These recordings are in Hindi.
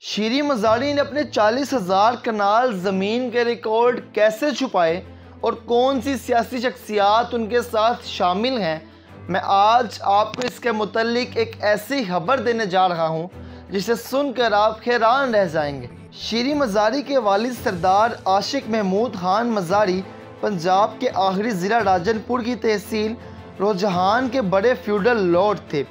शीरी मज़ारी ने अपने 40,000 कनाल ज़मीन के रिकॉर्ड कैसे छुपाए और कौन सी सियासी शख्सियात उनके साथ शामिल हैं, मैं आज आपको इसके मुतल्लिक एक ऐसी खबर देने जा रहा हूँ जिसे सुनकर आप हैरान रह जाएंगे। शीरी मज़ारी के वालिद सरदार आशिक महमूद खान मज़ारी पंजाब के आखिरी ज़िला राजनपुर की तहसील रोजहान के बड़े फ्यूडल लॉर्ड थे।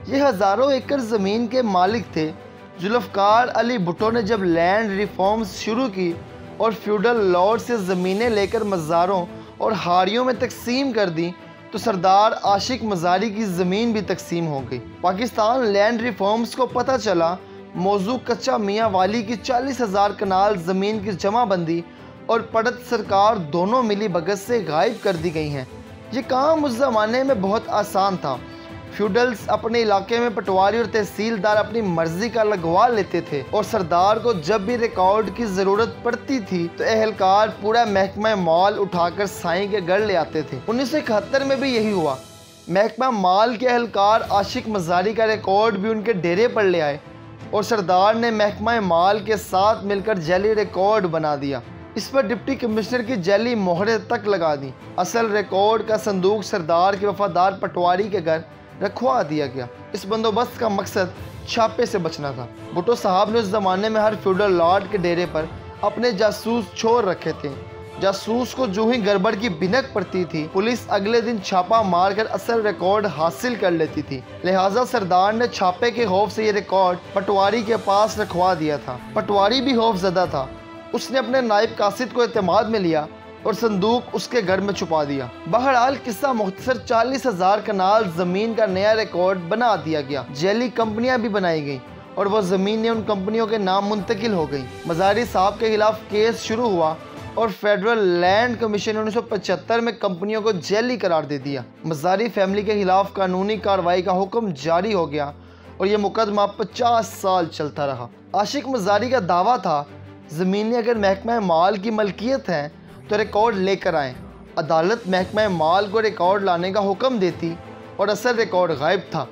ये हज़ारों एकड़ ज़मीन के मालिक थे। जुल्फ़कार अली भुट्टो ने जब लैंड रिफॉर्म्स शुरू की और फ्यूडल लॉर्ड से ज़मीनें लेकर मज़ारों और हारियों में तकसीम कर दी, तो सरदार आशिक मज़ारी की ज़मीन भी तकसीम हो गई। पाकिस्तान लैंड रिफॉर्म्स को पता चला मौजू कच्चा मियाँ वाली की 40,000 कनाल ज़मीन की जमाबंदी और पड़त सरकार दोनों मिली भगत से गायब कर दी गई हैं। ये काम उस ज़माने में बहुत आसान था। फ्यूडल्स अपने इलाके में पटवारी और तहसीलदार अपनी मर्जी का लगवा लेते थे और सरदार को जब भी रिकॉर्ड की ज़रूरत पड़ती थी तो एहलकार पूरा महकमा माल उठाकर साईं के घर ले आते थे। 1971 में भी यही हुआ। महकमा माल के एहलकार आशिक मज़ारी का रिकॉर्ड भी उनके डेरे पर ले आए और सरदार ने महकमा माल के साथ मिलकर जाली रिकॉर्ड बना दिया। इस पर डिप्टी कमिश्नर की जाली मोहरें तक लगा दी। असल रिकॉर्ड का संदूक सरदार के वफादार पटवारी के घर रखवा दिया गया। इस बंदोबस्त का मकसद छापे से बचना था। भुट्टो साहब ने उस ज़माने में हर फ्यूडल लॉर्ड के डेरे पर अपने जासूस छोड़ रखे थे। जासूस को जो ही गड़बड़ की भिनक पड़ती थी, पुलिस अगले दिन छापा मारकर असल रिकॉर्ड हासिल कर लेती थी। लिहाजा सरदार ने छापे के खौफ से ये रिकॉर्ड पटवारी के पास रखवा दिया था। पटवारी भी खौफजदा था। उसने अपने नायब कासिद को एतमाद में लिया और संदूक उसके घर में छुपा दिया। बहरहाल किस्सा मुख्तसर 40,000 कनाल ज़मीन का नया रिकॉर्ड बना दिया गया। जेली कंपनियां भी बनाई गईं और वह ज़मीनें उन कंपनियों के नाम मुंतकिल हो गई। मज़ारी साहब के खिलाफ केस शुरू हुआ और फेडरल लैंड कमीशन ने 1975 में कंपनियों को जेली करार दे दिया। मज़ारी फैमिली के खिलाफ कानूनी कार्रवाई का हुक्म जारी हो गया और यह मुकदमा 50 साल चलता रहा। आशिक मज़ारी का दावा था ज़मीनें अगर महकमा माल की मलकियत हैं तो रिकॉर्ड लेकर आएँ। अदालत महकमा माल को रिकॉर्ड लाने का हुक्म देती और असल रिकॉर्ड गायब था।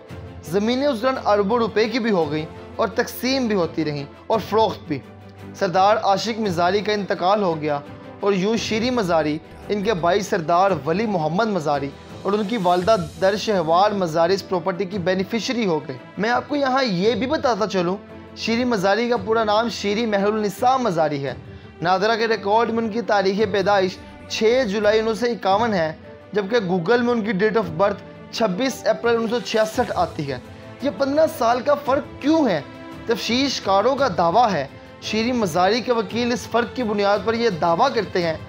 ज़मीनें उस दौरान अरबों रुपए की भी हो गई और तकसीम भी होती रहीं और फ़रोख्त भी। सरदार आशिक मज़ारी का इंतकाल हो गया और यूँ शीरी मज़ारी, इनके भाई सरदार वली मोहम्मद मज़ारी और उनकी वालदा दर शहवार मज़ारी इस प्रॉपर्टी की बेनिफिशरी हो गए। मैं आपको यहाँ ये भी बताता चलूँ, शीरी मज़ारी का पूरा नाम शीरी महरुल निसा मज़ारी है। नादरा के रिकॉर्ड में उनकी तारीख़ पैदाइश 6 जुलाई 1951 है, जबकि गूगल में उनकी डेट ऑफ बर्थ 26 अप्रैल 1966 आती है। ये 15 साल का फ़र्क क्यों है? तफ्तीशकारों का दावा है शीरी मज़ारी के वकील इस फ़र्क की बुनियाद पर यह दावा करते हैं,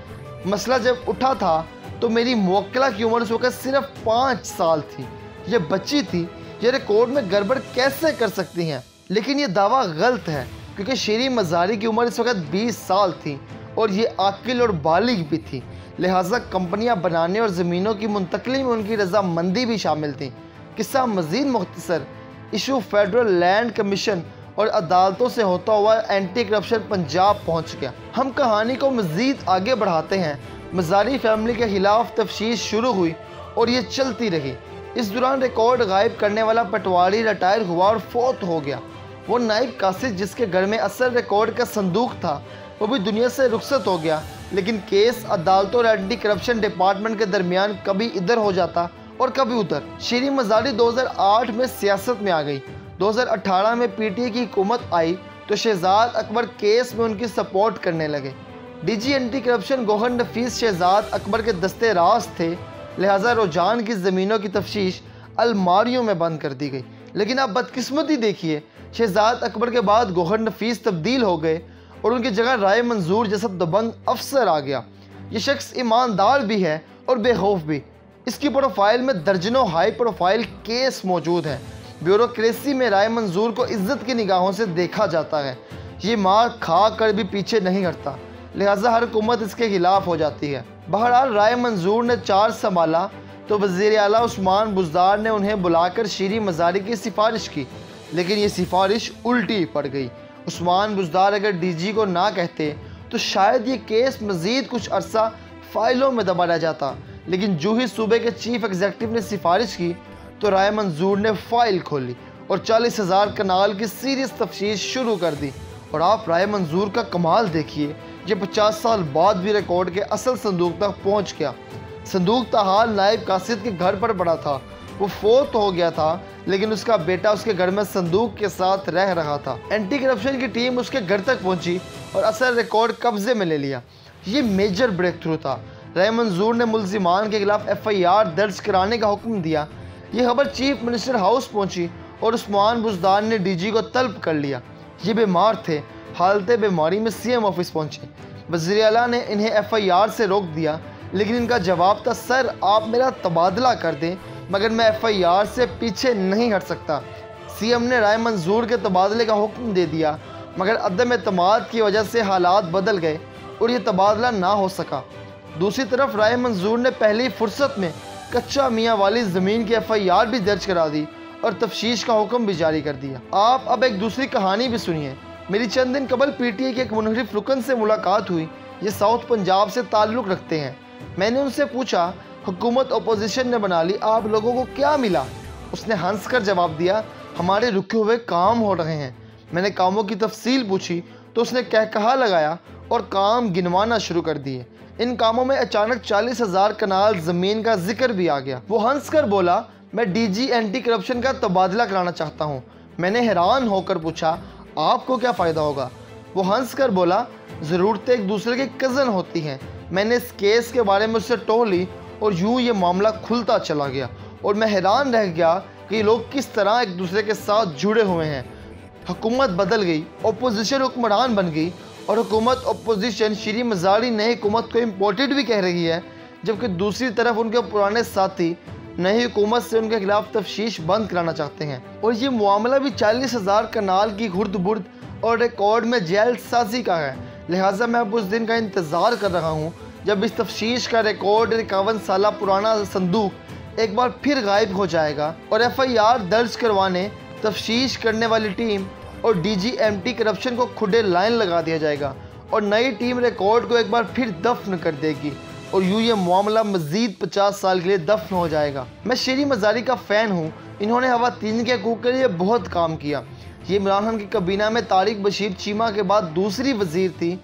मसला जब उठा था तो मेरी मुवक्किला की उम्र उस वक्त सिर्फ 5 साल थी। ये बच्ची थी, ये रिकॉर्ड में गड़बड़ कैसे कर सकती हैं? लेकिन ये दावा गलत है क्योंकि शीरी मज़ारी की उम्र इस वक्त 20 साल थी और ये आकिल और बालिग भी थी। लिहाजा कंपनियां बनाने और ज़मीनों की मुंतकली में उनकी रजामंदी भी शामिल थी। किस्सा मज़ीद मुख्तसर, इशू फेडरल लैंड कमीशन और अदालतों से होता हुआ एंटी करप्शन पंजाब पहुँच गया। हम कहानी को मज़ीद आगे बढ़ाते हैं। मज़ारी फैमिली के ख़िलाफ़ तफ्तीश शुरू हुई और ये चलती रही। इस दौरान रिकॉर्ड गायब करने वाला पटवारी रिटायर हुआ और फौत हो गया। वो नायब कासिद जिसके घर में असल रिकॉर्ड का संदूक था, वो भी दुनिया से रुखसत हो गया। लेकिन केस अदालतों और एंटी करप्शन डिपार्टमेंट के दरमियान कभी इधर हो जाता और कभी उधर। शीरी मज़ारी 2008 में सियासत में आ गई। 2018 में पीटीए की हुकूमत आई तो शहजाद अकबर केस में उनकी सपोर्ट करने लगे। डीजी एंटी करप्शन गौहर नफीस शहजाद अकबर के दस्ते राज थे, लिहाजा रोजान की ज़मीनों की तफ्तीश अलमारियों में बंद कर दी गई। लेकिन आप बदकिस्मती देखिए, शहजाद अकबर के बाद गौहर नफीस तब्दील हो गए और उनकी जगह राय मंजूर जैसा दबंग अफसर आ गया। ये शख्स ईमानदार भी है और बेखौफ भी। इसकी प्रोफाइल में दर्जनों हाई प्रोफाइल केस मौजूद हैं। ब्यूरोक्रेसी में राय मंजूर को इज्जत की निगाहों से देखा जाता है। ये मार खा कर भी पीछे नहीं हटता, लिहाजा हर हुकूमत इसके खिलाफ हो जाती है। बहरहाल राय मंजूर ने चार्ज संभाला तो वज़ीर आला उस्मान बुज़दार ने उन्हें बुलाकर शीरी मज़ारी की सिफारिश की, लेकिन ये सिफारिश उल्टी पड़ गई। उस्मान बुज़दार अगर डीजी को ना कहते तो शायद ये केस मज़ीद कुछ अरसा फाइलों में दबा रह जाता, लेकिन जो ही सूबे के चीफ एग्जीक्यूटिव ने सिफारिश की तो राय मंजूर ने फाइल खोली और 40,000 कनाल की सीरियस तफ्तीश शुरू कर दी और आप राय मंजूर का कमाल देखिए, ये 50 साल बाद भी रिकॉर्ड के असल संदूक तक पहुंच गया। संदूक ताहाल नायब कासिद के घर पर पड़ा था। वो फोत हो गया था, लेकिन उसका बेटा उसके घर में संदूक के साथ रह रहा था। एंटी करप्शन की टीम उसके घर तक पहुंची और असल रिकॉर्ड कब्जे में ले लिया। ये मेजर ब्रेक थ्रू था। राय मंजूर ने मुलजिमान के खिलाफ FIR दर्ज कराने का हुक्म दिया। ये खबर चीफ मिनिस्टर हाउस पहुंची और उस्मान बुज़दार ने DG को तलब कर लिया। ये बीमार थे, हालत बीमारी में CM ऑफिस पहुंचे। वज़ीर आला ने इन्हें FIR से रोक दिया, लेकिन इनका जवाब था, सर आप मेरा तबादला कर दें, मगर मैं FIR से पीछे नहीं हट सकता। CM ने राय मंजूर के तबादले का हुक्म दे दिया, मगर अदम एतमाद की वजह से हालात बदल गए और ये तबादला ना हो सका। दूसरी तरफ राय मंजूर ने पहली फुर्सत में कच्चा मियाँ वाली ज़मीन की FIR भी दर्ज करा दी और तफ्तीश का हुक्म भी जारी कर दिया। आप अब एक दूसरी कहानी भी सुनिए। मेरी चंद दिन कबल PTI के एक मुनहरिफ रुकन से मुलाकात हुई। ये साउथ पंजाब से ताल्लुक़ रखते हैं। मैंने उनसे पूछा, हुकूमत अपोजिशन ने बना ली, आप लोगों को क्या मिला? उसने हंस कर जवाब दिया, हमारे रुके हुए काम हो रहे हैं। मैंने कामों की तफसील पूछी तो उसने कहकहा लगाया और काम गिनवाना शुरू कर दिए। इन कामों में अचानक 40,000 कनाल ज़मीन का जिक्र भी आ गया। वो हंस कर बोला, मैं DG एंटी करप्शन का तबादला कराना चाहता हूँ। मैंने हैरान होकर पूछा, आपको क्या फ़ायदा होगा? वो हंस कर बोला, ज़रूरतें एक दूसरे की कज़न होती हैं। मैंने इस केस के बारे में उससे टोह ली और यूँ ये मामला खुलता चला गया और मैं हैरान रह गया कि ये लोग किस तरह एक दूसरे के साथ जुड़े हुए हैं। हुकूमत बदल गई, अपोजिशन हुक्मरान बन गई और हुकूमत अपोजिशन श्री मज़ारी नई हुकूमत को इम्पोर्टेड भी कह रही है, जबकि दूसरी तरफ उनके पुराने साथी नई हुकूमत से उनके खिलाफ तफ्तीश बंद कराना चाहते हैं। और ये मामला भी 40,000 कनाल की खुर्द बुर्द और रिकॉर्ड में जेल साजी का है। लिहाजा मैं अब उस दिन का इंतज़ार कर रहा हूँ जब इस तफ्तीश का रिकॉर्ड 51 साल पुराना संदूक एक बार फिर गायब हो जाएगा और FIR दर्ज करवाने, तफ्तीश करने वाली टीम और DG एंटी करप्शन को खुले लाइन लगा दिया जाएगा और नई टीम रिकॉर्ड को एक बार फिर दफन कर देगी और यूँ ये मामला मज़ीद 50 साल के लिए दफन हो जाएगा। मैं श्री मज़ारी का फ़ैन हूँ। इन्होंने खवातीन के हकूक़ के लिए बहुत काम किया। ये इमरान खान की काबीना में तारिक बशीर चीमा के बाद दूसरी वज़ीर थी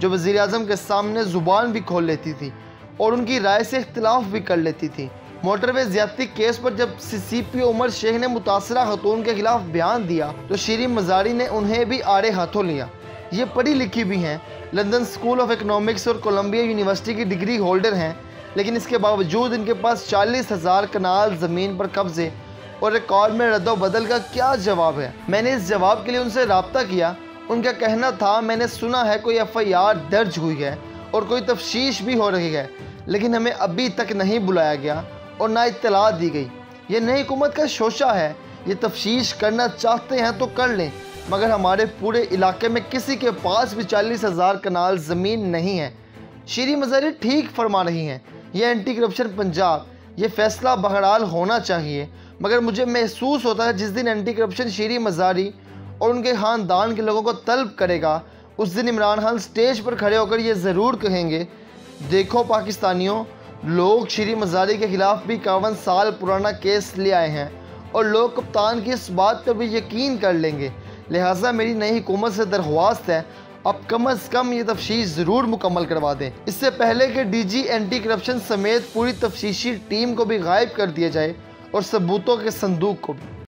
जो वज़ीर आज़म के सामने ज़ुबान भी खोल लेती थी और उनकी राय से इख्तिलाफ भी कर लेती थी। मोटरवे ज़्यादती केस पर जब CP उमर शेख ने मुतासरा खतून के खिलाफ बयान दिया तो श्री मज़ारी ने उन्हें भी आड़े हाथों लिया। ये पढ़ी लिखी भी हैं, लंदन स्कूल ऑफ इकनॉमिक्स और कोलंबिया यूनिवर्सिटी की डिग्री होल्डर हैं, लेकिन इसके बावजूद इनके पास 40,000 कनाल ज़मीन पर कब्जे और रिकॉर्ड में रद्दोबदल का क्या जवाब है? मैंने इस जवाब के लिए उनसे रब्ता किया। उनका कहना था, मैंने सुना है कोई FIR दर्ज हुई है और कोई तफ्तीश भी हो रही है, लेकिन हमें अभी तक नहीं बुलाया गया और ना इत्तला दी गई। ये नई हुकूमत का शोशा है, ये तफ्तीश करना चाहते हैं तो कर लें, मगर हमारे पूरे इलाके में किसी के पास भी 40,000 कनाल ज़मीन नहीं है। श्री मज़ारी ठीक फरमा रही हैं। ये एंटी करप्शन पंजाब, ये फ़ैसला बहरहाल होना चाहिए, मगर मुझे महसूस होता है जिस दिन एंटी करप्शन श्री मज़ारी और उनके ख़ानदान के लोगों को तलब करेगा, उस दिन इमरान खान स्टेज पर खड़े होकर ये ज़रूर कहेंगे, देखो पाकिस्तानियों, लोग श्री मज़ारी के ख़िलाफ़ भी 51 साल पुराना केस ले आए हैं और लोग कप्तान की इस बात पर भी यकीन कर लेंगे। लिहाजा मेरी नई हुकूमत से दरख्वास्त है, अब कम से कम ये तफ्तीश ज़रूर मुकम्मल करवा दें, इससे पहले कि DG एंटी करप्शन समेत पूरी तफ्तीशी टीम को भी गायब कर दिया जाए और सबूतों के संदूक को भी।